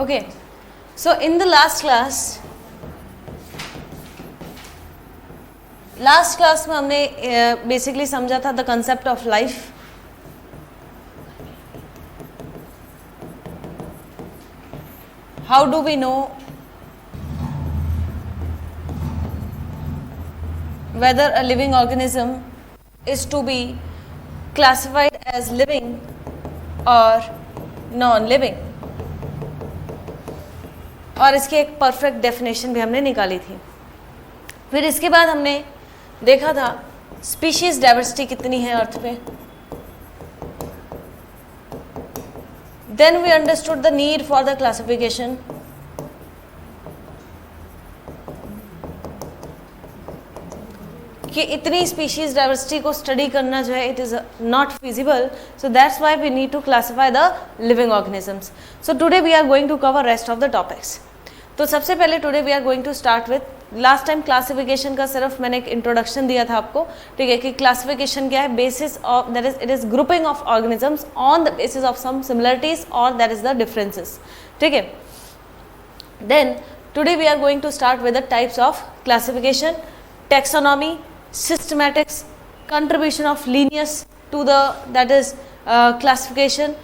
Okay, so in the last class में हमने basically समझा था the concept of life. How do we know whether a living organism is to be classified as living or non-living? और इसकी एक perfect definition भी हमने निकाली थी. फिर इसके बाद हमने देखा था स्पीशीज डाइवर्सिटी कितनी है अर्थ पे. Then we understood the need for the classification. कि इतनी स्पीशीज डाइवर्सिटी को स्टडी करना जो है it is not feasible, so that's why we need to classify the living organisms. So today we are going to cover rest of the topics. तो सबसे पहले today we are going to start with, last time classification का सिर्फ मैंने एक introduction दिया था आपको, ठीक है, कि क्लासिफिकेशन क्या है. Basis of that is it is grouping of organisms on the basis of some similarities और दैट इज द डिफरेंसेस. ठीक है. Then today we are going to start with the types of classification, taxonomy, systematics, contribution of Linnaeus to the that is classification,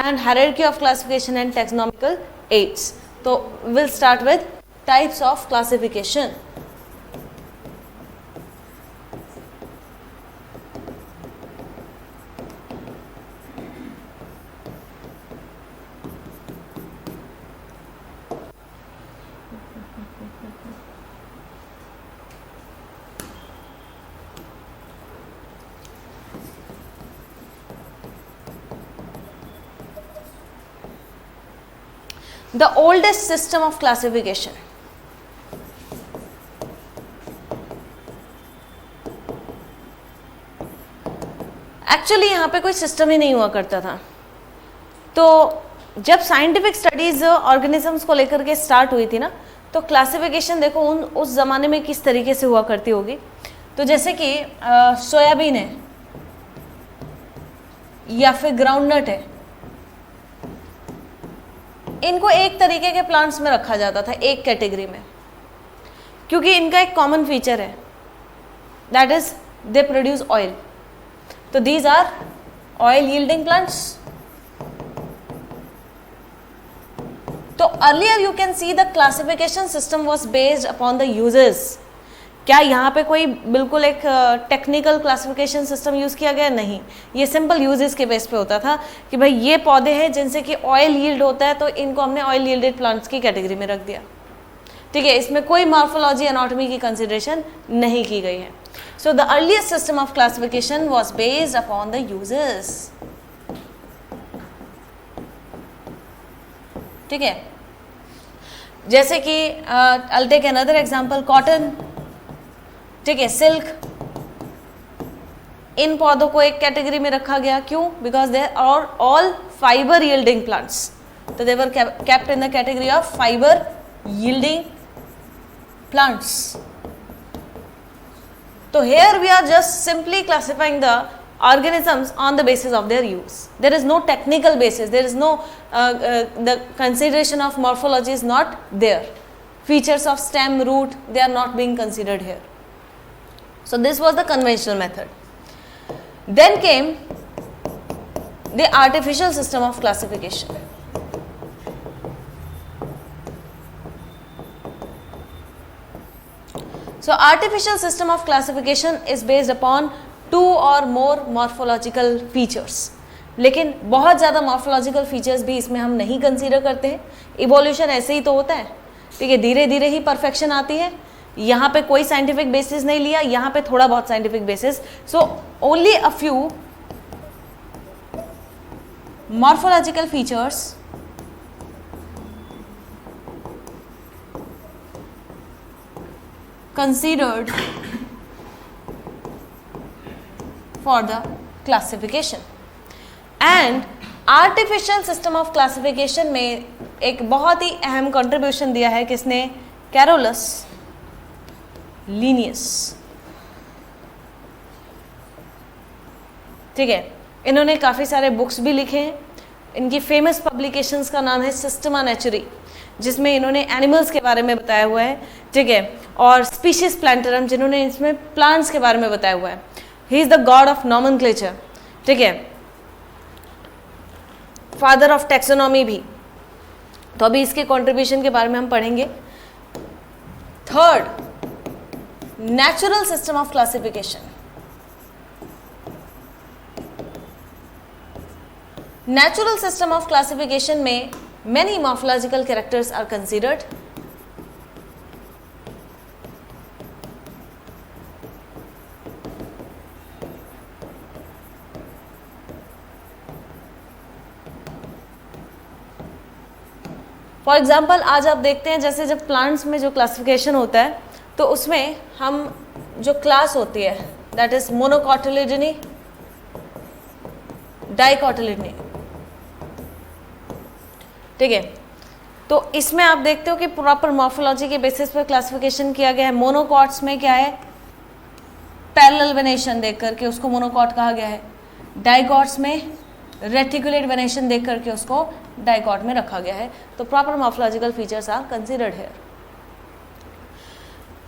and hierarchy of classification and taxonomical aids. So we'll start with types of classification. The oldest system of classification. Actually यहाँ पे कोई system ही नहीं हुआ करता था. तो जब scientific studies organisms को लेकर के स्टार्ट हुई थी ना, तो क्लासिफिकेशन देखो उस जमाने में किस तरीके से हुआ करती होगी. तो जैसे कि सोयाबीन है या फिर ग्राउंडनट है, इनको एक तरीके के प्लांट्स में रखा जाता था, एक कैटेगरी में, क्योंकि इनका एक कॉमन फीचर है, that is they produce oil. तो these are oil yielding plants. तो earlier you can see the classification system was based upon the uses. क्या यहाँ पे कोई बिल्कुल एक टेक्निकल क्लासिफिकेशन सिस्टम यूज़ किया गया? नहीं. ये सिंपल यूजेस के बेस पे होता था कि भाई ये पौधे हैं जिनसे कि ऑयल यील्ड होता है, तो इनको हमने ऑयल यील्डेड प्लांट्स की कैटेगरी में रख दिया. ठीक है. इसमें कोई मॉर्फोलॉजी एनाटॉमी की कंसिडरेशन नहीं की गई है. So the earliest system of classification was based upon the uses. ठीक है. जैसे कि I'll take another example, cotton, ठीक है, सिल्क, इन पौधों को एक कैटेगरी में रखा गया. क्यों? Because they are all fibre yielding plants. तो they were kept in the category of fibre yielding plants. तो here we are just simply classifying the organisms on the basis of their use. There is no technical basis, there is no the consideration of morphology is not there. Features of stem, root, they are not being considered here. So this was the conventional method. Then came the artificial system of classification. So artificial system of classification is based upon two or more morphological features. लेकिन बहुत ज़्यादा morphological features भी इसमें हम नहीं consider करते हैं. Evolution ऐसे ही तो होता है. ठीक है. धीरे धीरे ही परफेक्शन आती है. यहाँ पे कोई साइंटिफिक बेसिस नहीं लिया, यहाँ पे थोड़ा बहुत scientific basis. So only a few morphological features considered for the classification. And artificial system of classification में एक बहुत ही अहम कंट्रीब्यूशन दिया है किसने? Carolus Linnaeus. ठीक है. इन्होंने काफ़ी सारे बुक्स भी लिखे हैं. इनकी फेमस पब्लिकेशंस का नाम है सिस्टेमा नेचुरी. जिसमें इन्होंने एनिमल्स के बारे में बताया हुआ है, ठीक है, और स्पीशीज प्लांटरम जिन्होंने इसमें प्लांट्स के बारे में बताया हुआ है। He is the God of nomenclature, ठीक है, फादर ऑफ टेक्सोनॉमी भी। तो अभी इसके कंट्रीब्यूशन के बारे में हम पढ़ेंगे। Third, natural system of classification. Natural system of classification में many morphological characters are considered. For example आज आप देखते हैं जैसे जब प्लांट्स में जो क्लासिफिकेशन होता है तो उसमें हम जो क्लास होती है दैट इज मोनोकॉटिलिडनी, डाइकॉटिलिडनी, ठीक है। तो इसमें आप देखते हो कि प्रॉपर मॉर्फोलॉजी के बेसिस पर क्लासिफिकेशन किया गया है। मोनोकॉट्स में क्या है, पैरेलल वेनेशन देख करके उसको मोनोकॉट कहा गया है। डाइकॉट्स में रेटिकुलेट वेनेशन देख करके उसको डाइकॉट में रखा गया है। तो proper morphological features are considered here.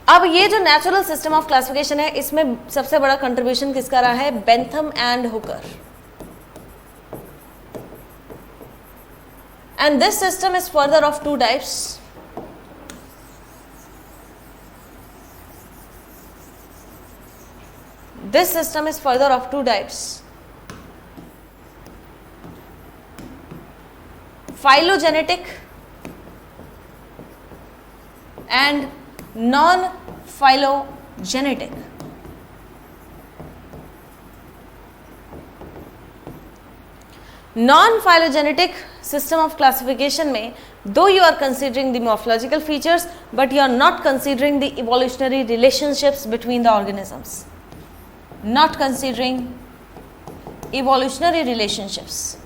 अब ये जो नेचुरल सिस्टम ऑफ क्लासिफिकेशन है इसमें सबसे बड़ा कंट्रीब्यूशन किसका रहा है, Bentham and Hooker. And this system is further of two types. This system is further of two types. Phylogenetic and non-phylogenetic. Non-phylogenetic system of classification में though you are considering the morphological features but you are not considering the evolutionary relationships between the organisms. Not considering evolutionary relationships.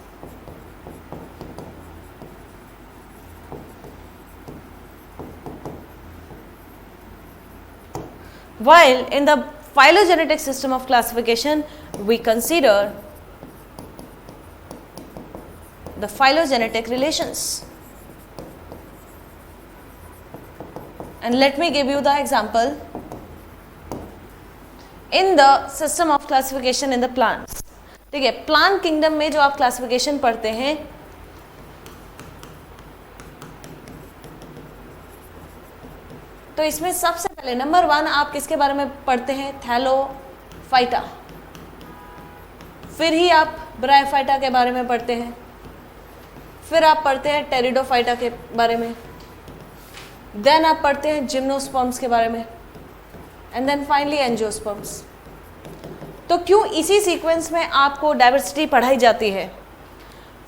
While in the phylogenetic system of classification we consider the phylogenetic relations. And let me give you the example. In the system of classification in the plants, ठीक है, plant kingdom में जो आप classification पढ़ते हैं तो इसमें सबसे पहले नंबर 1 आप किसके बारे में पढ़ते हैं, थैलोफाइटा। फिर ही आप ब्रायोफाइटा के बारे में पढ़ते हैं, फिर आप पढ़ते हैं टेरिडोफाइटा के बारे में, देन आप पढ़ते हैं जिम्नोस्पर्म्स के बारे में, एंड देन फाइनली एंजियोस्पर्म्स। तो क्यों इसी सीक्वेंस में आपको डाइवर्सिटी पढ़ाई जाती है,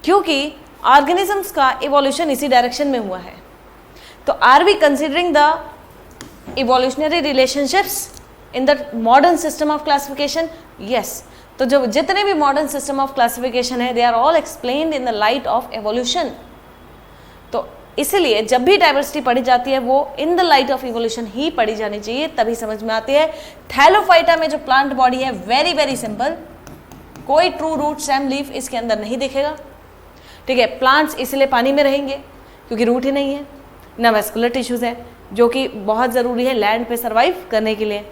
क्योंकि ऑर्गेनिजम्स का इवोल्यूशन इसी डायरेक्शन में हुआ है। तो are we considering the evolutionary relationships in the modern system of classification? Yes. तो जो जितने भी मॉडर्न सिस्टम ऑफ क्लासिफिकेशन है they are all explained in the light of evolution. तो इसलिए जब भी डाइवर्सिटी पढ़ी जाती है वो in the light of evolution ही पढ़ी जानी चाहिए, तभी समझ में आती है। थैलोफाइटा में जो प्लांट बॉडी है वेरी वेरी सिंपल, कोई ट्रू रूट स्टेम लीफ इसके अंदर नहीं दिखेगा, ठीक है। प्लांट्स इसलिए पानी में रहेंगे क्योंकि रूट ही नहीं है, ना वेस्कुलर टिश्यूज है जो कि बहुत ज़रूरी है लैंड पे सर्वाइव करने के लिए।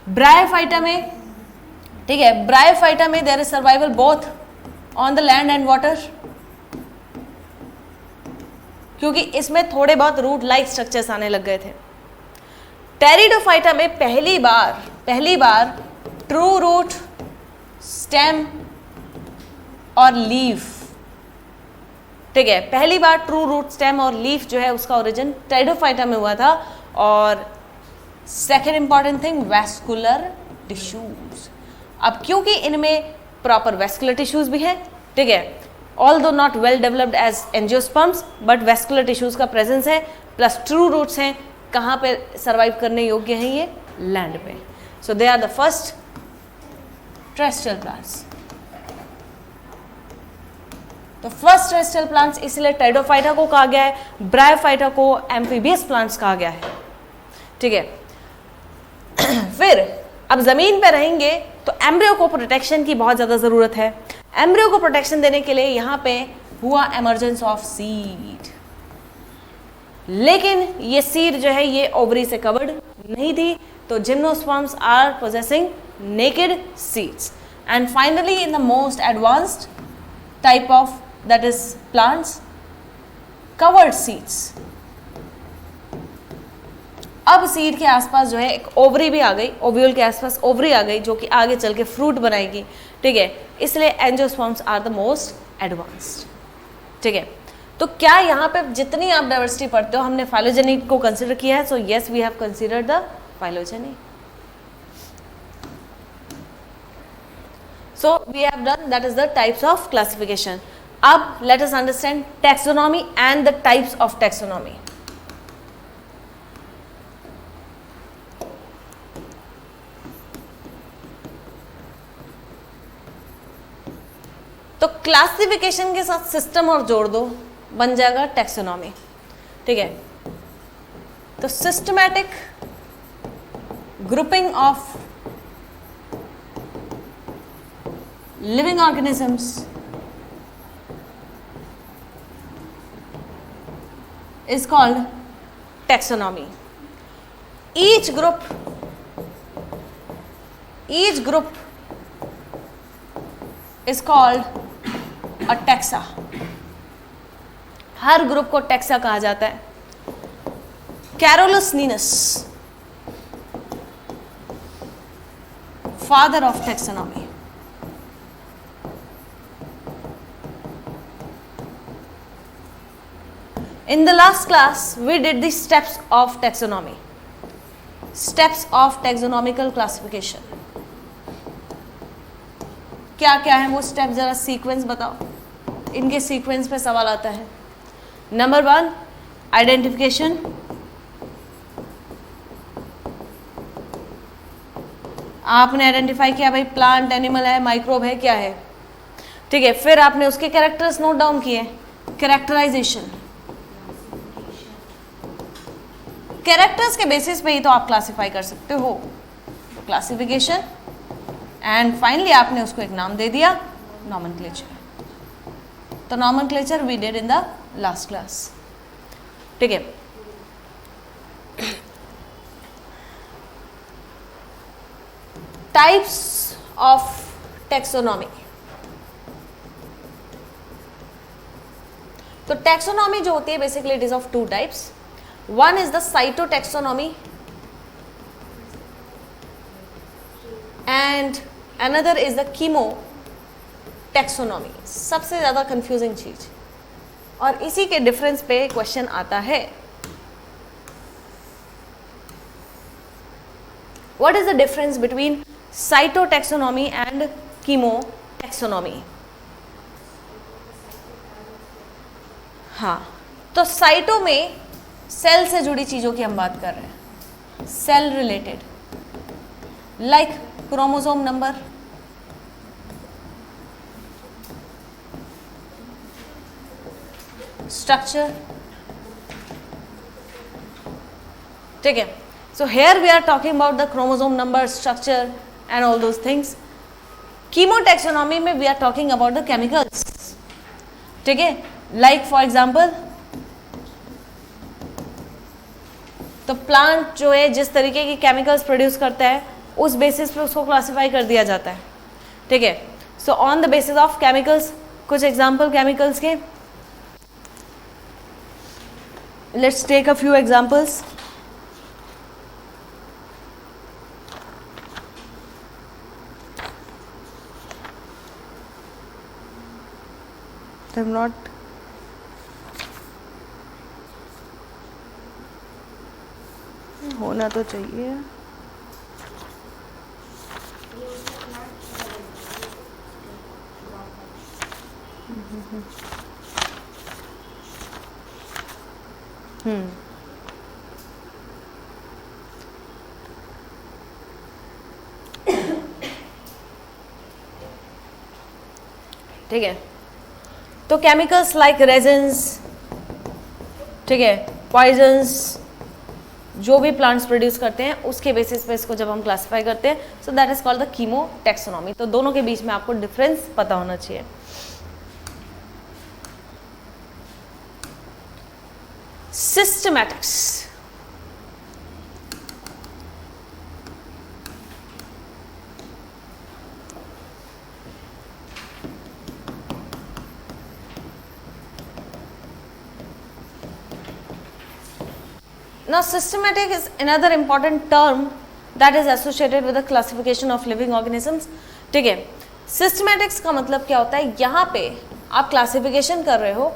ब्रायोफाइटा में, ठीक है, ब्रायोफाइटा में there is survival both on the land and water, क्योंकि इसमें थोड़े बहुत रूट लाइक स्ट्रक्चर्स आने लग गए थे। टेरिडोफाइटा में पहली बार ट्रू रूट स्टेम और लीफ, ठीक है, पहली बार ट्रू रूट स्टेम और लीफ जो है उसका ओरिजिन टेरिडोफाइटा में हुआ था। और second important thing, vascular tissues. अब क्योंकि इनमें प्रॉपर वेस्कुलर टिश्यूज भी हैं, ठीक है, although not well developed as angiosperms but vascular tissues का प्रेजेंस है, प्लस ट्रू रूट्स हैं। कहाँ पे सर्वाइव करने योग्य हैं ये? लैंड पे। So they are the first terrestrial plants. तो फर्स्ट टेरेस्ट्रियल प्लांट्स इसलिए टेरिडोफाइटा को कहा गया है, ब्रायोफाइटा को एम्फीबियस प्लांट्स कहा गया है, ठीक है। फिर अब जमीन पे रहेंगे तो एम्ब्रियो को प्रोटेक्शन की बहुत ज़्यादा ज़रूरत है। एम्ब्रियो को प्रोटेक्शन देने के लिए यहाँ पे हुआ एमर्जेंस ऑफ सीड। लेकिन ये सीड जो है ये ओवरी से कवर्ड नहीं थी, तो gymnosperms are possessing naked seeds. And finally in the most advanced type of that is plants, covered seeds. अब सीड के आसपास जो है एक ओवरी भी आ गई, ओव्यूल के आसपास ओवरी आ गई जो कि आगे चल के फ्रूट बनाएगी. ठीक है, इसलिए angiosperms are the most advanced. ठीक है, तो क्या यहाँ पे जितनी आप डाइवर्सिटी पढ़ते हो हमने फाइलोजेनी को कंसिडर किया है? So yes, we have considered the phylogeny. So we have done, that is the types of classification. अब let us understand taxonomy and the types of taxonomy. तो क्लासिफिकेशन के साथ सिस्टम और जोड़ दो, बन जाएगा टैक्सोनॉमी. ठीक है, तो systematic grouping of living organisms is called taxonomy. Each group is called a taxa. Her group को टैक्सा कहा जाता है. Carolus Linnaeus, father of taxonomy. In the last class, we did the steps of taxonomy, steps of taxonomical classification. क्या क्या है वो step, जरा sequence बताओ. इनके सीक्वेंस पे सवाल आता है. Number 1, identification. आपने आइडेंटिफाई किया भाई प्लांट, एनिमल है, माइक्रोब है, क्या है. ठीक है, फिर आपने उसके कैरेक्टर्स नोट डाउन किए. कैरेक्टराइजेशन, कैरेक्टर्स के बेसिस पे ही तो आप क्लासिफाई कर सकते हो. तो क्लासिफिकेशन, एंड फाइनली आपने उसको एक नाम दे दिया, नॉमेनक्लेचर. तो nomenclature we did in the last class. ठीक है, टाइप्स ऑफ टैक्सोनॉमी. तो टैक्सोनॉमी जो होती है basically it is of 2 types. One is the cytotaxonomy and another is the chemotaxonomy. सबसे ज़्यादा confusing चीज, और इसी के डिफरेंस पे क्वेश्चन आता है. What is the difference between cytotaxonomy and chemotaxonomy? हाँ, तो साइटो में सेल से जुड़ी चीजों की हम बात कर रहे हैं, cell related, like chromosome number, structure. ठीक है, so here we are talking about the chromosome number, structure and all those things. Chemotaxonomy में we are talking about the chemicals. ठीक है, लाइक फॉर एग्जाम्पल, तो प्लांट जो है जिस तरीके की केमिकल्स प्रोड्यूस करता है उस बेसिस पे उसको क्लासिफाई कर दिया जाता है. ठीक है, so on the basis of chemicals, कुछ एग्जांपल केमिकल्स के, let's take a few examples. Not होना तो चाहिए. ठीक है, तो केमिकल्स लाइक रेजिन्स, ठीक है, पॉइजन्स, जो भी प्लांट्स प्रोड्यूस करते हैं उसके बेसिस पे इसको जब हम क्लासिफाई करते हैं, so that is called the कीमोटैक्सोनॉमी. तो दोनों के बीच में आपको डिफरेंस पता होना चाहिए. Systematics. Now systematic is another important term that is associated with the classification of living organisms. ठीक है, systematics का मतलब क्या होता है, यहाँ पे आप क्लासिफिकेशन कर रहे हो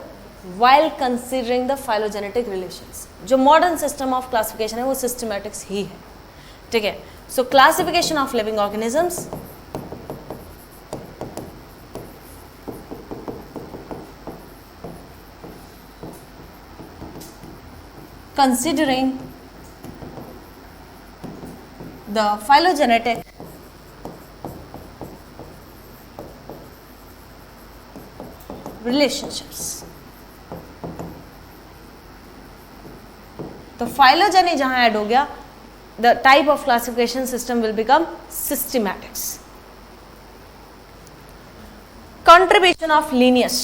while considering the phylogenetic relations. जो modern system of classification है वो systematics ही है. ठीक है, so classification of living organisms considering the phylogenetic relationships. तो phylogeny जहां ऐड हो गया, the type of classification system will become systematics. Contribution of Linnaeus.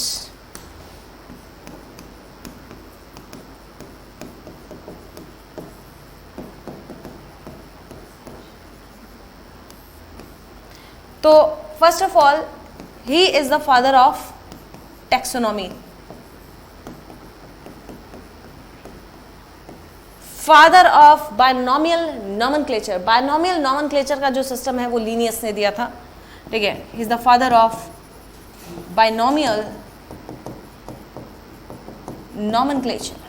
तो first of all he is the father of taxonomy, father of binomial nomenclature. Binomial nomenclature का जो system है वो Linnaeus ने दिया था। ठीक है, he is the father of binomial nomenclature.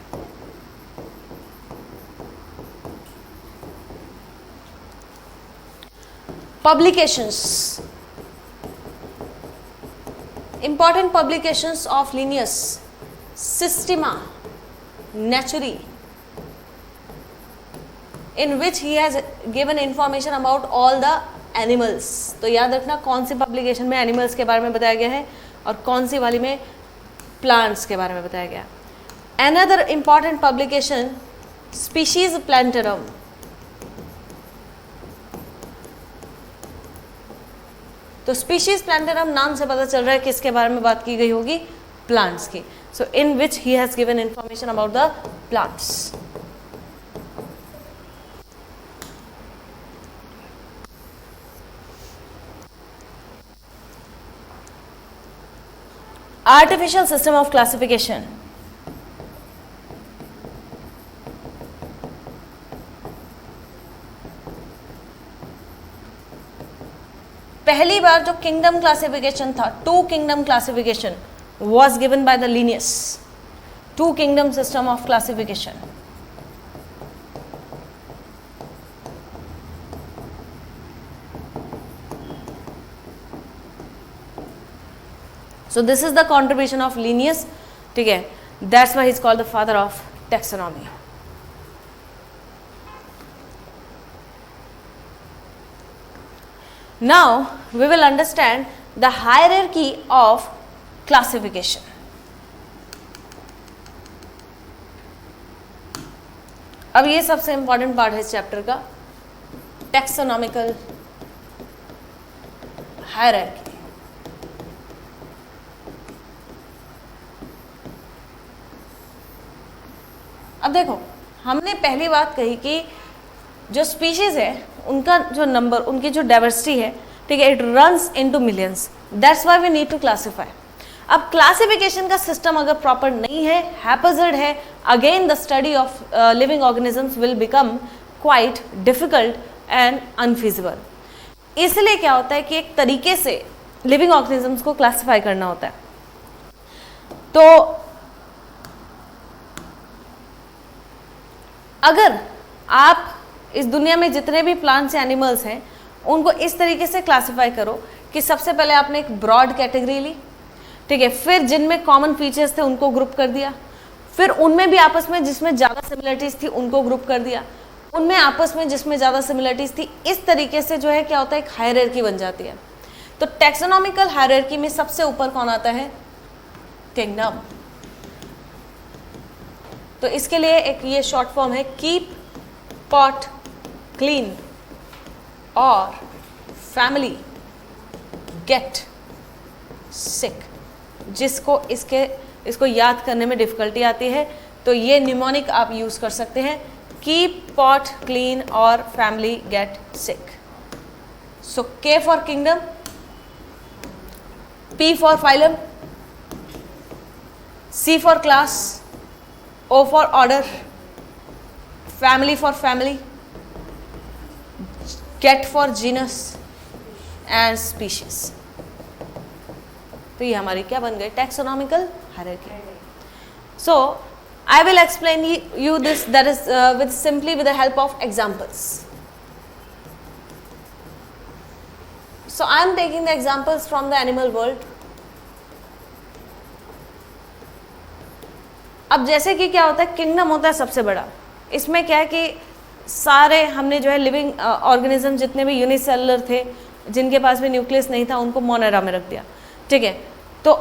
Publications, important publications of Linnaeus: Systema Naturae, in which he has given information about all the animals. तो याद रखना कौन सी पब्लिकेशन में एनिमल्स के बारे में बताया गया है और कौन सी वाली में प्लांट्स के बारे में बताया गया। Another important publication, Species Plantarum. तो स्पीशीज प्लांटेरम नाम से पता चल रहा है किसके बारे में बात की गई होगी, प्लांट्स की। So in which he has given information about the plants. Artificial system of classification. पहली बार जो किंगडम क्लासिफिकेशन था, two kingdom classification was given by the Linnaeus, two kingdom system of classification. So this is the contribution of Linnaeus. ठीक है, that's why he is called the father of taxonomy. Now we will understand the hierarchy of classification. अब ये सबसे important part है इस chapter का, taxonomical hierarchy. अब देखो, हमने पहली बात कही कि जो स्पीशीज है उनका जो नंबर, उनकी जो डाइवर्सिटी है, ठीक है, it runs into millions, that's why we need to classify. अब क्लासिफिकेशन का सिस्टम अगर प्रॉपर नहीं है, हैपजर्ड है, again the study of living organisms will become quite difficult and unfeasible. इसलिए क्या होता है कि एक तरीके से लिविंग ऑर्गेनिजम्स को क्लासिफाई करना होता है। तो अगर आप इस दुनिया में जितने भी प्लांट्स एनिमल्स हैं उनको इस तरीके से क्लासिफाई करो कि सबसे पहले आपने एक ब्रॉड कैटेगरी ली, ठीक है, फिर जिनमें कॉमन फीचर्स थे उनको ग्रुप कर दिया, फिर उनमें भी आपस में जिसमें ज़्यादा सिमिलरिटीज़ थी उनको ग्रुप कर दिया, उनमें आपस में जिसमें ज़्यादा सिमिलरिटीज़ थी, इस तरीके से जो है क्या होता है, एक हायरार्की बन जाती है। तो टैक्सोनॉमिकल हायरार्की में सबसे ऊपर कौन आता है, किंगडम। तो इसके लिए एक ये शॉर्ट फॉर्म है, कीप पॉट क्लीन और फैमिली गेट सिक। जिसको इसको याद करने में डिफिकल्टी आती है तो ये निमोनिक आप यूज कर सकते हैं, कीप पॉट क्लीन और family get sick. So K for kingdom, P for phylum, C for class, O for order, family for family, get for genus and species. तो ये हमारी क्या बन गई? Taxonomical hierarchy. So I will explain you this, that is simply with the help of examples. So I am taking the examples from the animal world. अब जैसे कि क्या होता है, किंगडम होता है सबसे बड़ा. इसमें क्या है कि सारे हमने जो है लिविंग ऑर्गेनिज्म जितने भी यूनिसेलुलर थे, जिनके पास भी न्यूक्लियस नहीं था, उनको मोनेरा में रख दिया. ठीक है, तो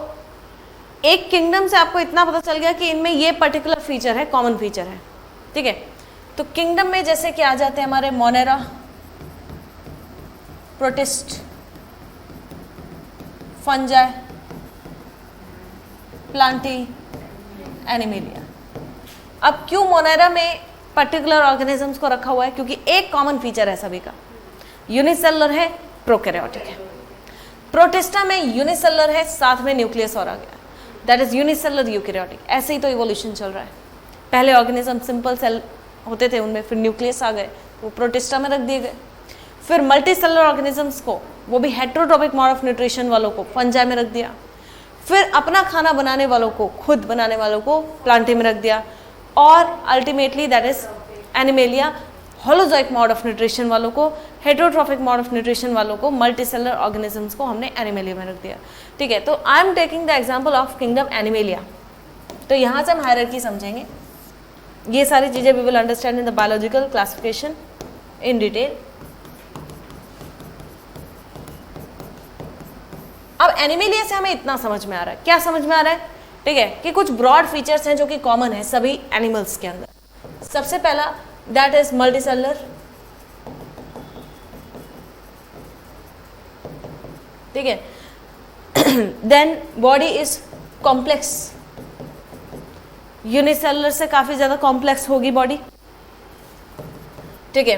एक किंगडम से आपको इतना पता चल गया कि इनमें ये पर्टिकुलर फीचर है, कॉमन फीचर है. ठीक है, तो किंगडम में जैसे कि आ जाते हैं हमारे Monera, protist, fungi, Plantae, animalia. अब क्यों मोनेरा में पर्टिकुलर ऑर्गेनिजम्स को रखा हुआ है? क्योंकि एक कॉमन फीचर है सभी का, यूनिसेलुलर है, प्रोकैरियोटिक है. प्रोटिस्टा में यूनिसेलुलर है, साथ में न्यूक्लियस और आ गया, दैट इज यूनिसेलुलर यूकैरियोटिक. ऐसे ही तो इवोल्यूशन चल रहा है. पहले ऑर्गेनिज्म सिंपल सेल होते थे, उनमें फिर न्यूक्लियस आ गए, वो प्रोटिस्टा में रख दिए गए. फिर मल्टी सेलुलर ऑर्गेनिजम्स को, वो भी हेट्रोट्रोपिक मोड ऑफ न्यूट्रिशन वालों को फंजाई में रख दिया. फिर अपना खाना बनाने वालों को, खुद बनाने वालों को प्लांटी में रख दिया. और ultimately that is animalia, holozoic mode of nutrition वालों को, हेट्रोट्रोपिक मोड ऑफ न्यूट्रिशन वालों को, मल्टी सेलुलर ऑर्गेनिजम्स को हमने एनिमेलिया में रख दिया. ठीक है, तो I am taking the example of kingdom animalia. तो यहाँ से हम हायरार्की समझेंगे. ये सारी चीज़ें we will understand in the biological classification in detail. अब एनिमेलिया से हमें इतना समझ में आ रहा है. क्या समझ में आ रहा है? ठीक है, कि कुछ ब्रॉड फीचर्स हैं जो कि कॉमन है सभी एनिमल्स के अंदर. सबसे पहला दैट इज मल्टीसेलुलर. ठीक है, then body is complex. Unicellular से काफी ज्यादा कॉम्प्लेक्स होगी बॉडी. ठीक है,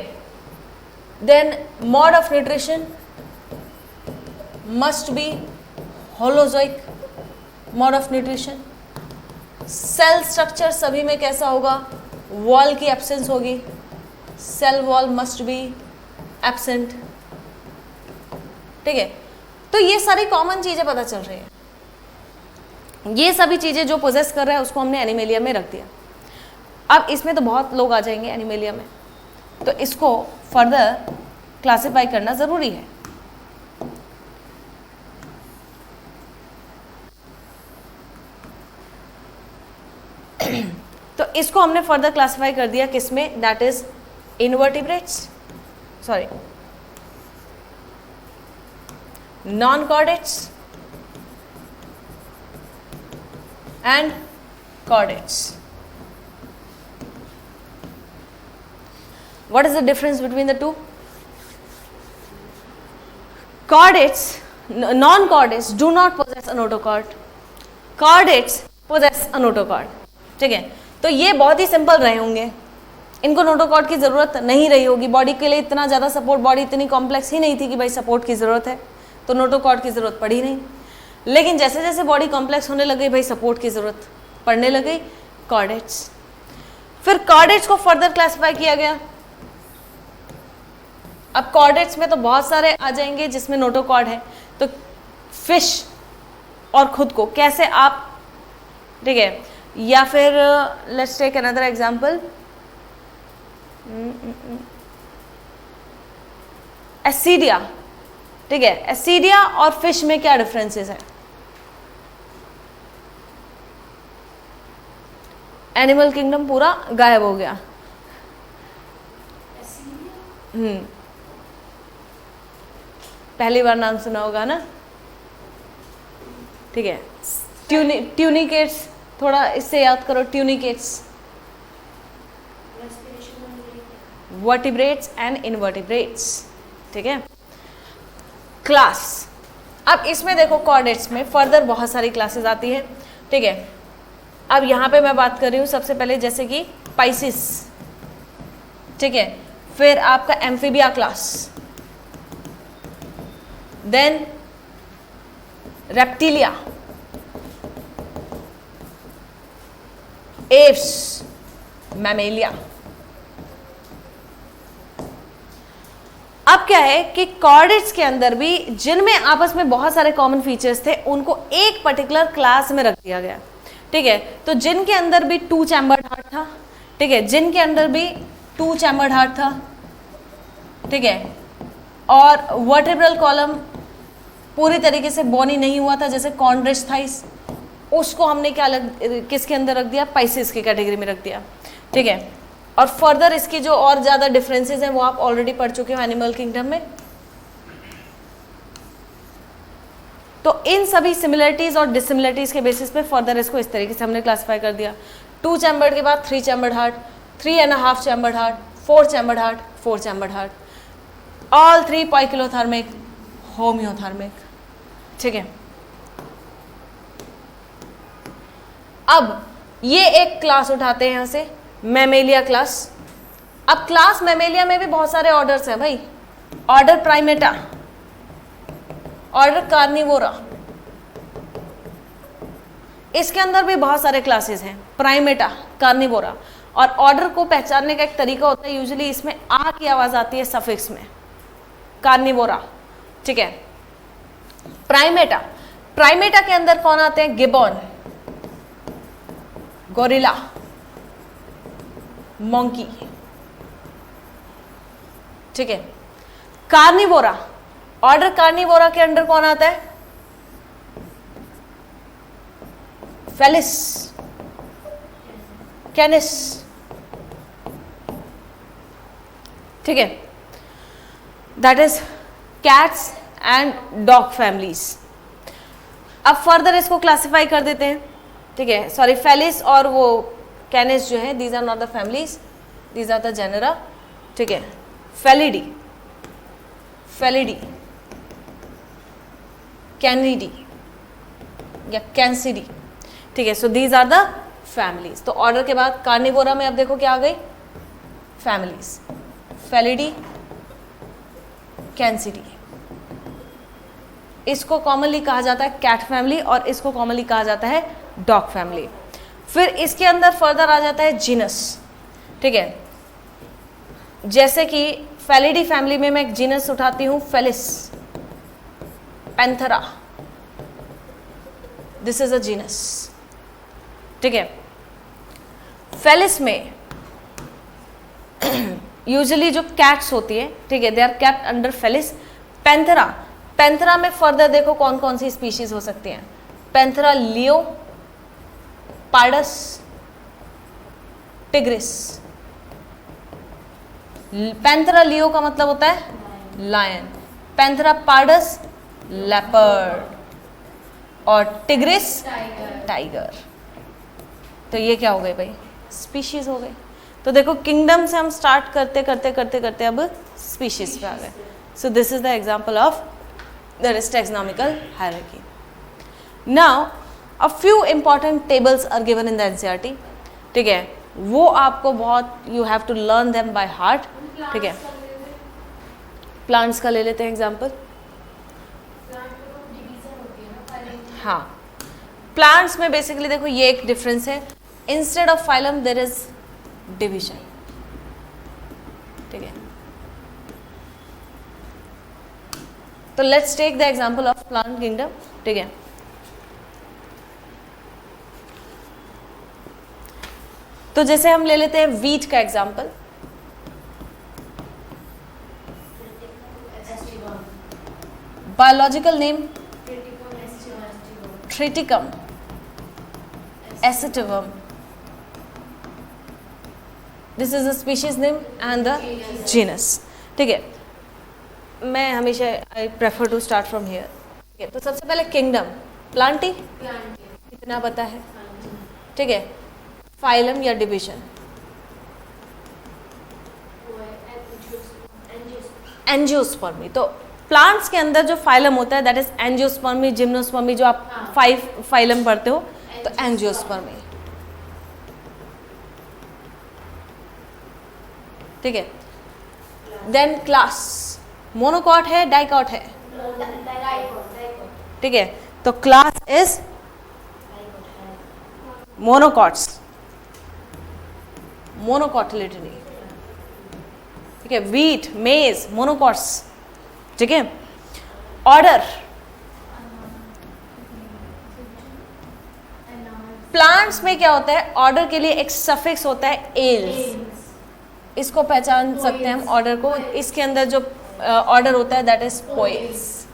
then mode of nutrition must be holozoic mode of nutrition. Cell structure सभी में कैसा होगा? वॉल की एब्सेंस होगी, cell wall must be absent. ठीक है, तो ये सारी कॉमन चीजें पता चल रही है. ये सभी चीजें जो पोजेस कर रहा है उसको हमने एनिमेलिया में रख दिया. अब इसमें तो बहुत लोग आ जाएंगे एनिमेलिया में, तो इसको फर्दर क्लासिफाई करना जरूरी है. तो इसको हमने फर्दर क्लासिफाई कर दिया किसमें? That is invertebrates, sorry non chordates and chordates. What is the difference between the two? Chordates, non-chordates do not possess a notochord. Chordates possess a notochord. ठीक है, तो ये बहुत ही सिंपल रहे होंगे, इनको नोटोकॉर्ड की ज़रूरत नहीं रही होगी. बॉडी के लिए इतना ज़्यादा सपोर्ट, बॉडी इतनी कॉम्प्लेक्स ही नहीं थी कि भाई सपोर्ट की ज़रूरत है, तो नोटोकॉर्ड की ज़रूरत पड़ी नहीं. लेकिन जैसे जैसे बॉडी कॉम्प्लेक्स होने लगी, भाई सपोर्ट की ज़रूरत पड़ने लगी, कॉर्डेट्स. फिर कॉर्डेट्स को फर्दर क्लासिफाई किया गया. अब कॉर्डेट्स में तो बहुत सारे आ जाएंगे जिसमें नोटोकॉर्ड है. तो फिश और खुद को कैसे आप, ठीक है, या फिर लेट्स टेक अनदर एग्जांपल, एसिडिया. ठीक है, एसिडिया और फिश में क्या डिफरेंसेस है? एनिमल किंगडम पूरा गायब हो गया. पहली बार नाम सुना होगा ना. ठीक है, ट्यूनिकेट्स, थोड़ा इससे याद करो. Tunicates, vertebrates and invertebrates. ठीक है, क्लास. अब इसमें देखो कॉर्डेट्स में फर्दर बहुत सारी क्लासेस आती है. ठीक है, अब यहाँ पे मैं बात कर रही हूँ सबसे पहले जैसे कि पाइसिस, ठीक है, फिर आपका amphibia class, then reptilia, aves, mammalia. अब क्या है कि कॉर्डेट्स के अंदर भी जिनमें आपस में बहुत सारे कॉमन फीचर्स थे उनको एक पर्टिकुलर क्लास में रख दिया गया, ठीक है। तो जिनके अंदर भी 2 चैम्बर्ड हार्ट था, ठीक है, जिनके अंदर भी 2 चैम्बर्ड हार्ट था, ठीक है, और वर्टेब्रल कॉलम पूरी तरीके से बोनी नहीं हुआ था जैसे कॉन्ड्रेस थाइस, उसको हमने क्या अलग किसके अंदर रख दिया, पाइसिस की कैटेगरी में रख दिया, ठीक है। और फर्दर इसकी जो और ज्यादा डिफरेंसेस हैं वो आप ऑलरेडी पढ़ चुके हो एनिमल किंगडम में। तो इन सभी सिमिलरिटीज और डिसिमिलरिटीज के बेसिस पे फर्दर इसको इस तरीके से हमने क्लासिफाई कर दिया। 2 चैम्बर्ड के बाद 3 chambered heart, 3.5 chambered heart, 4 chambered heart, 4 chambered heart, all 3 poikilothermic, homeothermic, ठीक है। अब ये एक क्लास उठाते हैं यहां से, मैमेलिया क्लास। अब क्लास मैमेलिया में भी बहुत सारे ऑर्डर्स हैं भाई, ऑर्डर प्राइमेटा, ऑर्डर कार्निवोरा, इसके अंदर भी बहुत सारे क्लासेस हैं, प्राइमेटा, कार्निवोरा। और ऑर्डर को पहचानने का एक तरीका होता है, यूजुअली इसमें आ की आवाज आती है सफिक्स में, कार्निवोरा, ठीक है। प्राइमेटा, प्राइमेटा के अंदर कौन आते हैं, गिबॉन, गोरिल्ला, मंकी, ठीक है। कार्निवोरा, ऑर्डर कार्निवोरा के अंडर कौन आता है, फेलिस, कैनिस, ठीक है, that is cats and dog families. अब फर्दर इसको क्लासिफाई कर देते हैं, ठीक है, सॉरी, फेलिस और वो कैनिस जो है, these are not the families, these are the genera, ठीक है। फेलिडी, फेलिडी, कैनिडी या कैंसिडी, ठीक है। So these are the families. तो ऑर्डर के बाद कार्निवोरा में अब देखो क्या आ गई, फैमिलीज, फेलिडी, कैंसिडी। इसको कॉमनली कहा जाता है कैट फैमिली और इसको कॉमनली कहा जाता है डॉग फैमिली। फिर इसके अंदर फर्दर आ जाता है जीनस, ठीक है। जैसे कि फेलिडी फैमिली में मैं एक जीनस उठाती हूं, felis, panthera, this is a genus, ठीक है। फेलिस में यूजुअली जो कैट्स होती है, ठीक है, they are kept under felis. Panthera, panthera में फर्दर देखो कौन कौन सी स्पीशीज हो सकती हैं, panthera leo, pardus, tigris. Panthera leo का मतलब होता है लायन, पैंथरा पार्डस लेपर्ड और टिग्रिस टाइगर। तो ये क्या हो गए भाई, स्पीशीज हो गए। तो देखो किंगडम से हम स्टार्ट करते करते करते करते अब स्पीशीज पे आ गए। So this is the example of the taxonomical hierarchy. Now a few important tables are given in the NCERT, ठीक है, वो आपको बहुत, you have to learn them by heart, ठीक है। प्लांट्स का ले लेते हैं एग्जांपल। हाँ, प्लांट्स में बेसिकली देखो ये एक डिफरेंस है, instead of phylum there is division, ठीक है। तो let's take the example of plant kingdom, ठीक है। तो जैसे हम ले लेते हैं वीट का example, biological name Triticum aestivum, this is the species name and the genus, ठीक है। मैं हमेशा I prefer to start from here, ठीक है। तो सबसे पहले किंगडम, प्लांटी, इतना पता है, ठीक है। फाइलम या डिवीजन, एंजियोस्पर्मी। तो प्लांट्स के अंदर जो फाइलम होता है दैट इज एंजियोस्पर्मी, जिम्नोस्पर्मी, जो आप 5 फाइलम पढ़ते हो, तो एंजियोस्पर्मी, ठीक है. देन क्लास, मोनोकॉट है डाइकॉट है? ठीक है, तो क्लास इज मोनोकॉट्स, मोनोकॉटिलिटी. ठीक है, वीट, मेज, मोनोकॉट्स. ठीक है. ऑर्डर, प्लांट्स में क्या होता है, ऑर्डर के लिए एक सफिक्स होता है एल्स. इसको पहचान सकते हैं हम ऑर्डर को. इसके अंदर जो ऑर्डर होता है दैट इज पोएट्स.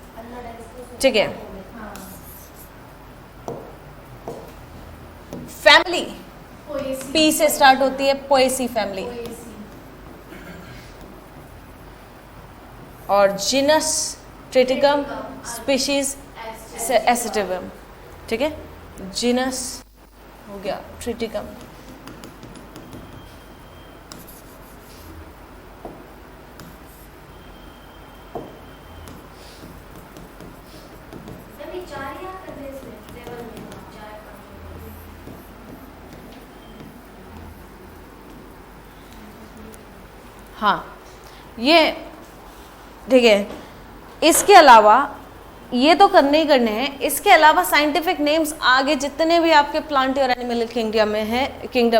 ठीक है. फैमिली, पी से स्टार्ट होती है, पोएसी फैमिली. और जीनस ट्रिटिकम, स्पीशीज एसिटिवम. ठीक है, जीनस हो गया ट्रिटिकम. हाँ, ये ठीक है. इसके अलावा ये तो करने ही करने हैं. इसके अलावा साइंटिफिक नेम्स आगे जितने भी आपके प्लांट और एनिमल किंगडम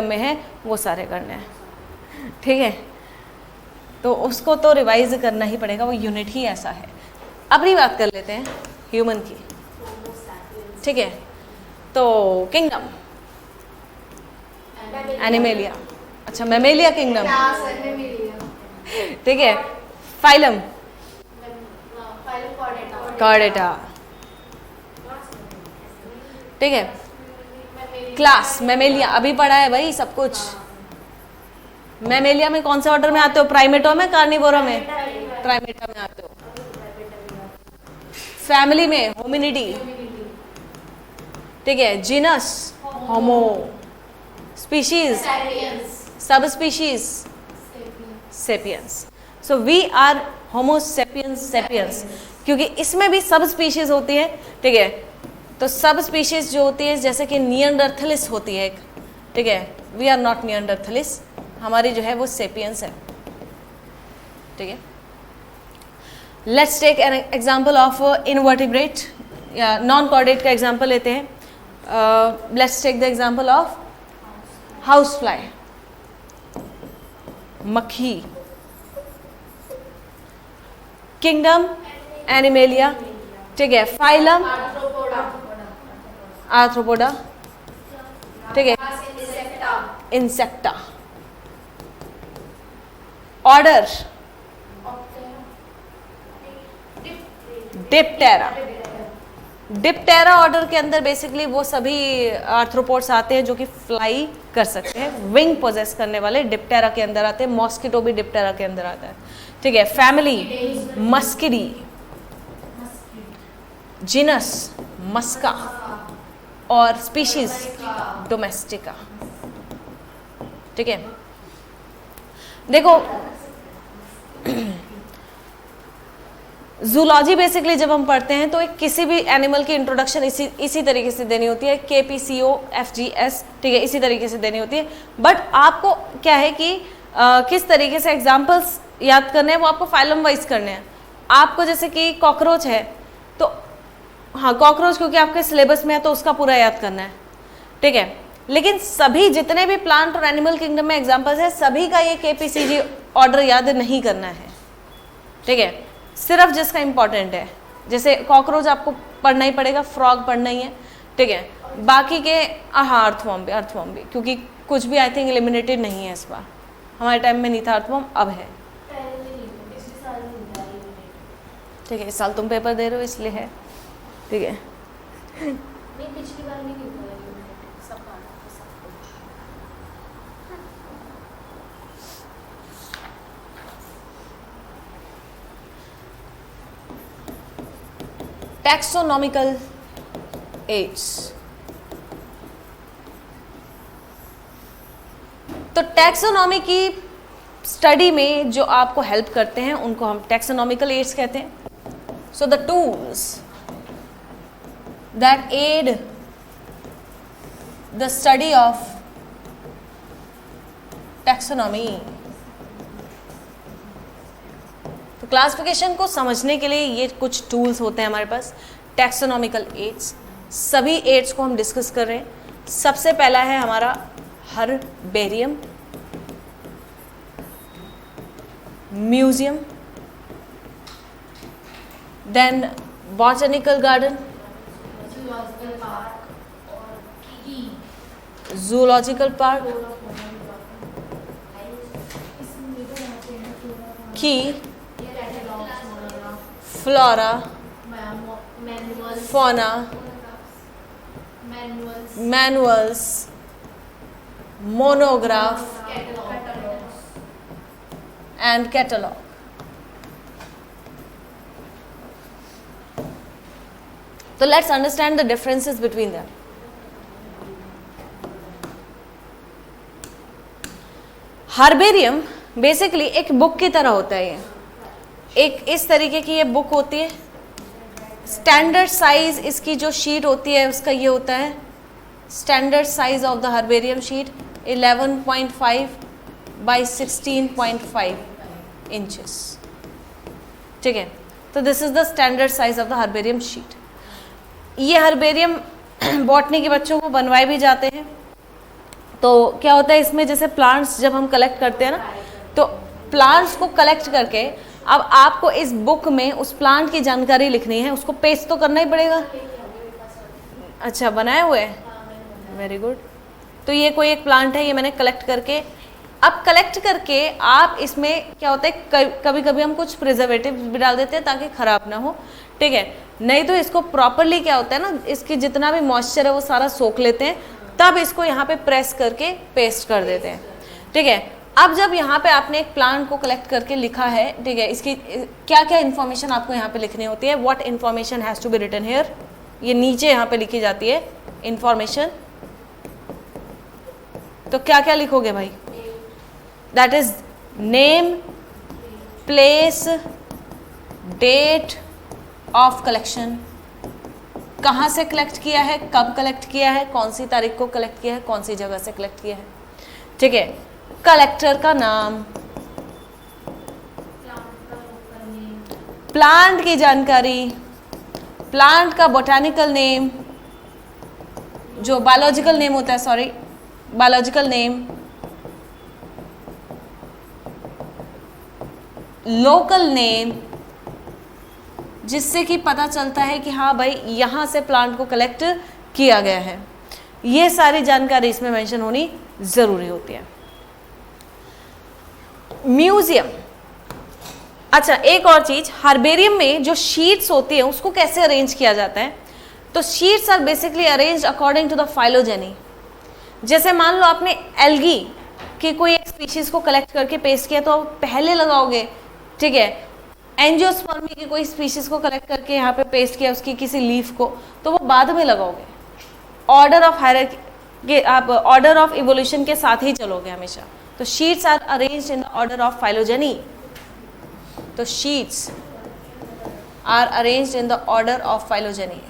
में है वो सारे करने हैं. ठीक है, तो उसको तो रिवाइज करना ही पड़ेगा, वो यूनिट ही ऐसा है. अपनी बात कर लेते हैं ह्यूमन की. ठीक है, तो किंगडम एनिमेलिया. अच्छा, मैमेलिया किंगडम. ठीक है. Phylum Chordata. ठीक है. क्लास मैमेलिया, अभी पढ़ा है भाई सब कुछ. मैमेलिया में कौन से ऑर्डर में आते हो, प्राइमेटो में, कार्निवोरा में? प्राइमेटा में आते हो. फैमिली में होमिनिडी. ठीक है. Genus homo. Species subspecies sapiens. So we are homo sapiens sapiens, क्योंकि इसमें भी सब स्पीशीज होती है. ठीक है, तो सब स्पीशीज जो होती है जैसे कि नियंडरथलिस होती है एक. ठीक है, वी आर नॉट नियंडरथलिस, हमारी जो है वो सेपियंस है. ठीक है. Let's take an example of invertebrate या नॉन कॉर्डेट का एग्जांपल लेते हैं. Let's take the example of house fly, मक्खी. Kingdom Animalia. ठीक है. Phylum Arthropoda. ठीक है. Insecta. Order Diptera. Diptera order के अंदर बेसिकली वो सभी आर्थ्रोपोड्स आते हैं जो कि फ्लाई कर सकते हैं, विंग पोजेस करने वाले डिप्टेरा के अंदर आते हैं. मॉस्किटो भी डिप्टेरा के अंदर आता है. ठीक है. फैमिली मस्किडी. जीनस मस्का. और स्पीशीज डोमेस्टिका. ठीक है. देखो, जूलॉजी बेसिकली जब हम पढ़ते हैं तो एक किसी भी एनिमल की इंट्रोडक्शन इसी तरीके से देनी होती है, KPCO FGS. ठीक है, इसी तरीके से देनी होती है. बट आपको क्या है कि किस तरीके से एग्जाम्पल्स याद करने हैं वो आपको फाइलम वाइज करने हैं. आपको जैसे कि कॉकरोच है तो हाँ, कॉकरोच क्योंकि आपके सिलेबस में है तो उसका पूरा याद करना है. ठीक है. लेकिन सभी जितने भी प्लांट और एनिमल किंगडम में एग्जाम्पल्स है सभी का ये KPCG ऑर्डर याद नहीं करना है. ठीक है, सिर्फ जिसका इंपॉर्टेंट है. जैसे कॉकरोच आपको पढ़ना ही पड़ेगा, फ्रॉग पढ़ना ही है. ठीक है. बाकी के हाँ, अर्थवॉर्म भी क्योंकि कुछ भी आई थिंक एलिमिनेटेड नहीं है इस बार. हमारे टाइम में नहीं था अर्थवॉर्म, अब है. ठीक है, इस साल तुम पेपर दे रहे हो इसलिए है. ठीक है. पिछली बार नहीं सब टैक्सोनॉमिकल एड्स. तो टैक्सोनॉमी की स्टडी में जो आपको हेल्प करते हैं उनको हम टैक्सोनॉमिकल एड्स कहते हैं. So the tools that aid the study of taxonomy classification को समझने के लिए ये कुछ टूल्स होते हैं हमारे पास। टैक्सोनॉमिकल एड्स, सभी एड्स को हम डिस्कस कर रहे हैं। सबसे पहला है हमारा herbarium, museum, then botanical garden, zoological park और की जूलॉजिकल पार्क, की, flora, fauna, manuals, monograph and catalogue. तो let's understand the differences between them. Herbarium basically एक बुक की तरह होता है। ये एक इस तरीके की ये बुक होती है। स्टैंडर्ड साइज इसकी जो शीट होती है उसका ये होता है, standard size of the herbarium sheet 11.5 by 16.5 inches. ठीक है, तो this is the standard size of the herbarium sheet. ये हर्बेरियम बॉटनी के बच्चों को बनवाए भी जाते हैं। तो क्या होता है इसमें, जैसे प्लांट्स जब हम कलेक्ट करते हैं ना, तो प्लांट्स को कलेक्ट करके अब आपको इस बुक में उस प्लांट की जानकारी लिखनी है, उसको पेस्ट तो करना ही पड़ेगा। अच्छा, बनाए हुए हैं, वेरी गुड। तो ये कोई एक प्लांट है, ये मैंने कलेक्ट करके, अब कलेक्ट करके आप इसमें क्या होता है, कभी कभी हम कुछ प्रिजर्वेटिव भी डाल देते हैं ताकि ख़राब ना हो। ठीक है, नहीं तो इसको प्रॉपरली क्या होता है ना, इसकी जितना भी मॉइस्चर है वो सारा सोख लेते हैं, तब इसको यहाँ पे प्रेस करके पेस्ट कर देते हैं। ठीक है, अब जब यहाँ पे आपने एक प्लांट को कलेक्ट करके लिखा है, ठीक है, इसकी क्या क्या इन्फॉर्मेशन आपको यहाँ पे लिखनी होती है, what information has to be written here, ये नीचे यहाँ पे लिखी जाती है इन्फॉर्मेशन। तो क्या क्या लिखोगे भाई, that is name, place, date of collection, कहाँ से कलेक्ट किया है, कब कलेक्ट किया है, कौन सी तारीख को कलेक्ट किया है, कौन सी जगह से कलेक्ट किया है। ठीक है, कलेक्टर का नाम, प्लांट की जानकारी, प्लांट का बोटानिकल नेम, जो बायोलॉजिकल नेम होता है, sorry biological name, local name, जिससे कि पता चलता है कि हाँ भाई यहाँ से प्लांट को कलेक्ट किया गया है। ये सारी जानकारी इसमें मेंशन होनी ज़रूरी होती है। म्यूजियम, अच्छा एक और चीज़, हर्बेरियम में जो शीट्स होती है उसको कैसे अरेंज किया जाता है, तो sheets are basically arranged according to the phylogeny. जैसे मान लो आपने एल्गी की कोई एक स्पीशीज को कलेक्ट करके पेस्ट किया तो आप पहले लगाओगे। ठीक है, एंजियोस्पर्मी की कोई स्पीशीज को कलेक्ट करके यहाँ पे पेस्ट किया उसकी किसी लीफ को, तो वो बाद में लगाओगे। ऑर्डर ऑफ हायरार्की, आप ऑर्डर ऑफ इवोल्यूशन के साथ ही चलोगे हमेशा। तो sheets are arranged in the order of phylogeny. तो sheets are arranged in the order of phylogeny.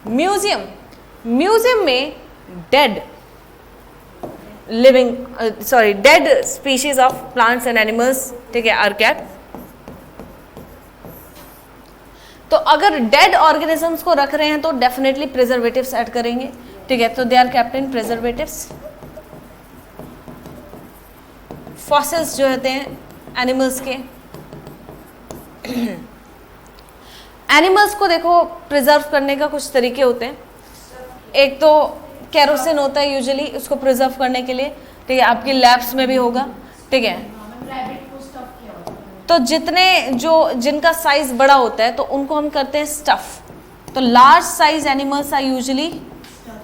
Museum, museum में dead living dead species of plants and animals, ठीक है, आर केप्ट। तो अगर डेड ऑर्गेनिजम्स को रख रहे हैं तो डेफिनेटली प्रिजर्वेटिव्स ऐड करेंगे। ठीक है, तो they are kept in preservatives. Fossils जो होते हैं एनिमल्स के, एनिमल्स को देखो प्रिजर्व करने का कुछ तरीके होते हैं। एक तो केरोसिन होता है यूजुअली उसको प्रिजर्व करने के लिए। ठीक है, आपकी लैब्स में भी होगा। ठीक है, तो जिनका साइज बड़ा होता है तो उनको हम करते हैं स्टफ। तो large size animals are usually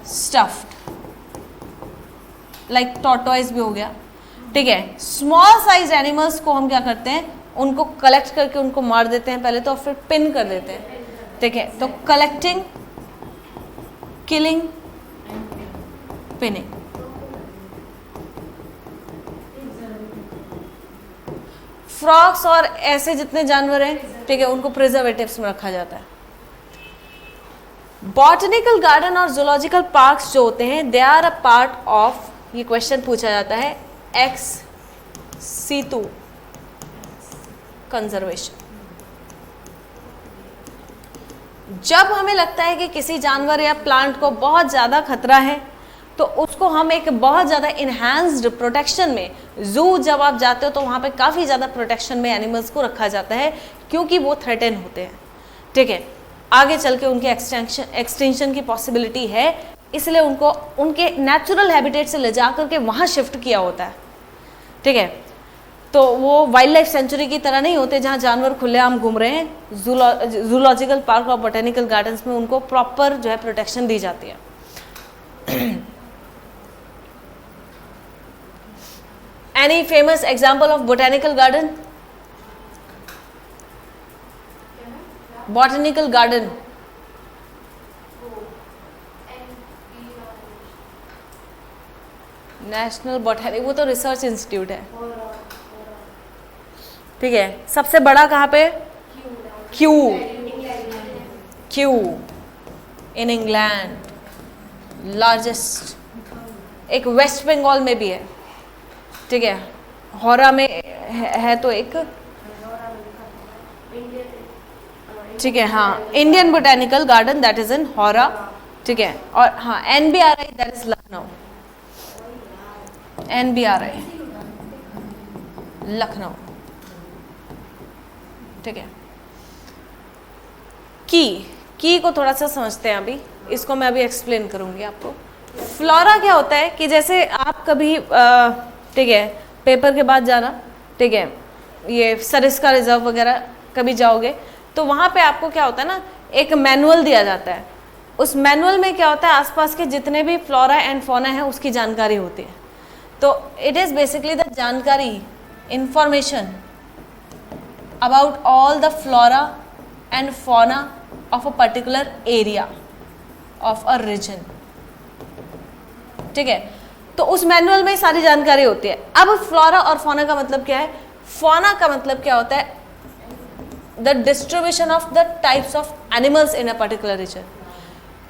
stuffed, like tortoise भी हो गया। ठीक है, स्मॉल साइज एनिमल्स को हम क्या करते हैं, उनको कलेक्ट करके उनको मार देते हैं पहले तो, और फिर पिन कर देते हैं। ठीक है, तो कलेक्टिंग, किलिंग, पिनिंग। फ्रॉग्स और ऐसे जितने जानवर हैं, ठीक है, उनको प्रिजर्वेटिव्स में रखा जाता है। बॉटनिकल गार्डन और जूलॉजिकल पार्क्स जो होते हैं, they are a part of, ये क्वेश्चन पूछा जाता है, एक्स सीतू कंजर्वेशन। जब हमें लगता है कि किसी जानवर या प्लांट को बहुत ज़्यादा खतरा है तो उसको हम एक बहुत ज़्यादा इन्हांस्ड प्रोटेक्शन में, जू जब आप जाते हो तो वहाँ पे काफ़ी ज़्यादा प्रोटेक्शन में एनिमल्स को रखा जाता है क्योंकि वो थ्रेटन होते हैं, ठीक है, आगे चल के उनके एक्सटेंशन की पॉसिबिलिटी है, इसलिए उनको उनके नेचुरल हैबिटेट से ले जा करके वहाँ शिफ्ट किया होता है, ठीक है। तो वो वाइल्ड लाइफ सेंचुरी की तरह नहीं होते जहाँ जानवर खुलेआम घूम रहे हैं। जूलॉजिकल पार्क और बोटेनिकल गार्डन्स में उनको प्रॉपर जो है प्रोटेक्शन दी जाती है। Any famous example of botanical garden? Botanical garden. National botanic, वो तो रिसर्च इंस्टीट्यूट है, ठीक है। सबसे बड़ा कहाँ पे? Q in England, largest. एक वेस्ट बंगाल में भी है, ठीक है, हौरा में है तो एक, ठीक है, हाँ, Indian botanical garden that is in Howrah, ठीक है। और हाँ, NBRI that is Lucknow, NBRI Lucknow, ठीक है। की को थोड़ा सा समझते हैं अभी, इसको मैं अभी एक्सप्लेन करूंगी आपको। फ्लोरा क्या होता है कि जैसे आप कभी ठीक है, पेपर के बाद जाना, ठीक है, ये सरिस्का रिजर्व वगैरह कभी जाओगे तो वहाँ पे आपको क्या होता है ना, एक मैनुअल दिया जाता है। उस मैनुअल में क्या होता है, आसपास के जितने भी फ्लोरा एंड फौना है उसकी जानकारी होती है। तो इट इज़ बेसिकली द जानकारी, information about all the flora and fauna of a particular area of a region, ठीक है। तो उस मैनुअल में सारी जानकारी होती है। अब फ्लोरा और फौना का मतलब क्या है? फौना का मतलब क्या होता है? The distribution of the types of animals in a particular region.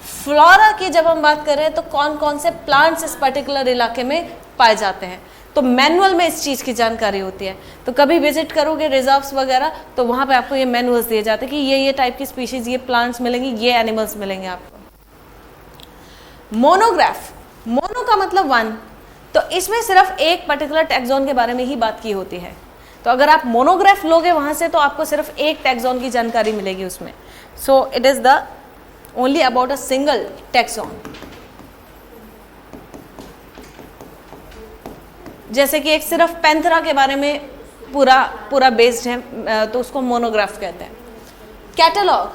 Flora की जब हम बात कर रहे हैं तो कौन कौन से प्लांट्स इस पर्टिकुलर इलाके में पाए जाते हैं, तो मैनुअल में इस चीज़ की जानकारी होती है। तो कभी विजिट करोगे रिजर्व्स वगैरह तो वहाँ पे आपको ये मैनुअल्स दिए जाते हैं कि ये टाइप की स्पीशीज, ये प्लांट्स मिलेंगी, ये एनिमल्स मिलेंगे आपको। मोनोग्राफ, मोनो का मतलब वन, तो इसमें सिर्फ एक पर्टिकुलर टैक्सॉन के बारे में ही बात की होती है। तो अगर आप मोनोग्राफ लोगे वहाँ से तो आपको सिर्फ एक टैक्सॉन की जानकारी मिलेगी उसमें। So it is the only about a single taxon. जैसे कि एक सिर्फ पैंथरा के बारे में पूरा बेस्ड है तो उसको मोनोग्राफ कहते हैं। कैटलॉग,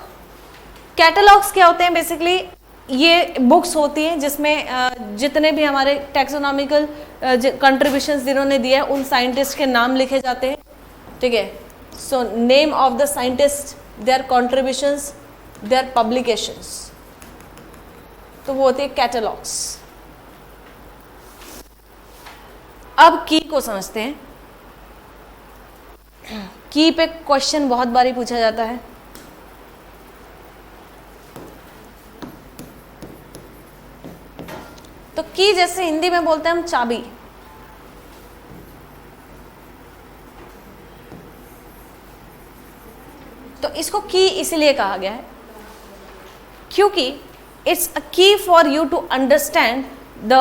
कैटलॉग्स क्या होते हैं? बेसिकली ये बुक्स होती हैं जिसमें जितने भी हमारे टैक्सोनॉमिकल कंट्रीब्यूशंस जिन्होंने दिए हैं उन साइंटिस्ट के नाम लिखे जाते हैं, ठीक है। So name of the scientist, their contributions, their publications, तो वो होती है कैटलॉग्स। अब की को समझते हैं। की पे क्वेश्चन बहुत बारी पूछा जाता है। तो की जैसे हिंदी में बोलते हैं हम चाबी, तो इसको की इसलिए कहा गया है क्योंकि it's a key for you to understand the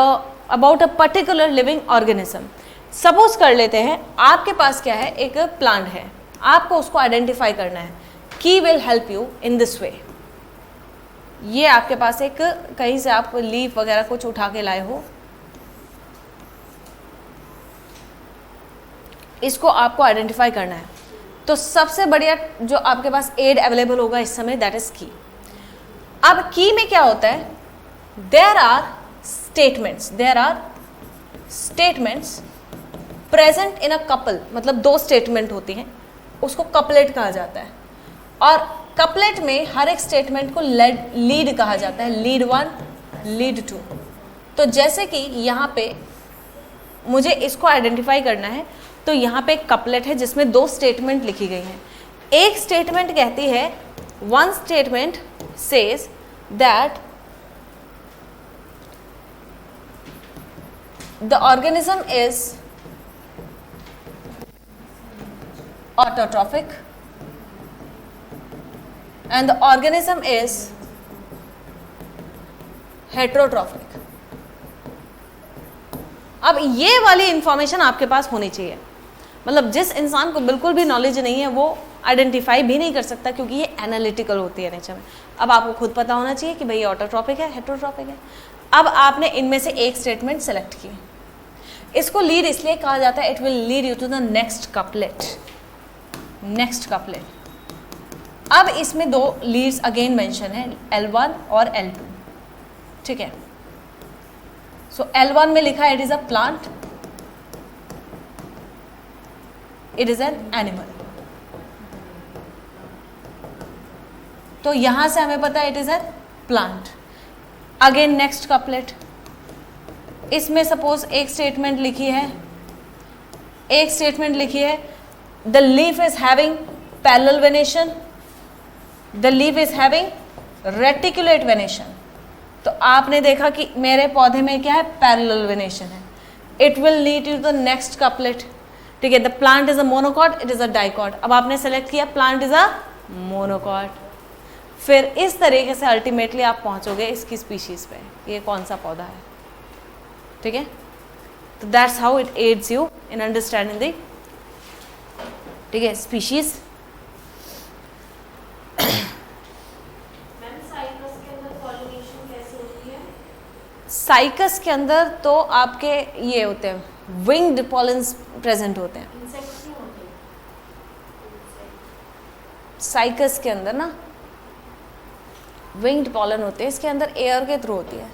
about a particular living organism. Suppose कर लेते हैं आपके पास क्या है, एक प्लांट है, आपको उसको आइडेंटिफाई करना है। की will help you in this way. ये आपके पास एक कहीं से आप लीफ वगैरह कुछ उठा के लाए हो, इसको आपको आइडेंटिफाई करना है। तो सबसे बढ़िया जो आपके पास एड अवेलेबल होगा इस समय दैट इज की। अब की में क्या होता है? There are statements present in a couple, मतलब दो स्टेटमेंट होती हैं, उसको कपलेट कहा जाता है। और कपलेट में हर एक स्टेटमेंट को लीड कहा जाता है, लीड 1, लीड 2। तो जैसे कि यहाँ पे मुझे इसको आइडेंटिफाई करना है, तो यहाँ पे एक कपलेट है जिसमें दो स्टेटमेंट लिखी गई हैं। एक स्टेटमेंट कहती है, one statement says that the organism is autotrophic and the organism is heterotrophic. अब ये वाली इंफॉर्मेशन आपके पास होनी चाहिए, मतलब जिस इंसान को बिल्कुल भी नॉलेज नहीं है वो आइडेंटिफाई भी नहीं कर सकता, क्योंकि ये एनालिटिकल होती है नेचर में. अब आपको खुद पता होना चाहिए कि भाई ये ऑटोट्रॉपिक है, हेटेरोट्रॉपिक है. अब आपने इनमें से एक स्टेटमेंट सेलेक्ट की, इसको लीड इसलिए कहा जाता है, it will lead you to the next couplet. Next couplet. अब इसमें दो लीड्स अगेन मेंशन है, L1 और L2. ठीक है. सो L1 में लिखा है it is a plant, it is an animal. तो यहां से हमें पता है it is an plant. Again next couplet. इसमें सपोज एक स्टेटमेंट लिखी है, the leaf is having parallel venation, the leaf is having reticulate venation. तो आपने देखा कि मेरे पौधे में क्या है, पैरेलल वेनेशन है. It will lead to the next couplet. ठीक है. The plant is a monocot, it is a dicot. अब आपने सेलेक्ट किया प्लांट इज अ मोनोकॉट. फिर इस तरीके से अल्टीमेटली आप पहुंचोगे इसकी स्पीशीज पे, ये कौन सा पौधा है. ठीक है. तो that's how it adds you in understanding the, ठीक है, स्पीशीज. साइकस के अंदर तो आपके ये होते हैं विंग्ड पॉलन्स प्रेजेंट होते हैं. साइकस के अंदर ना विंग्ड पॉलन होते हैं, इसके अंदर एयर के थ्रू होती है.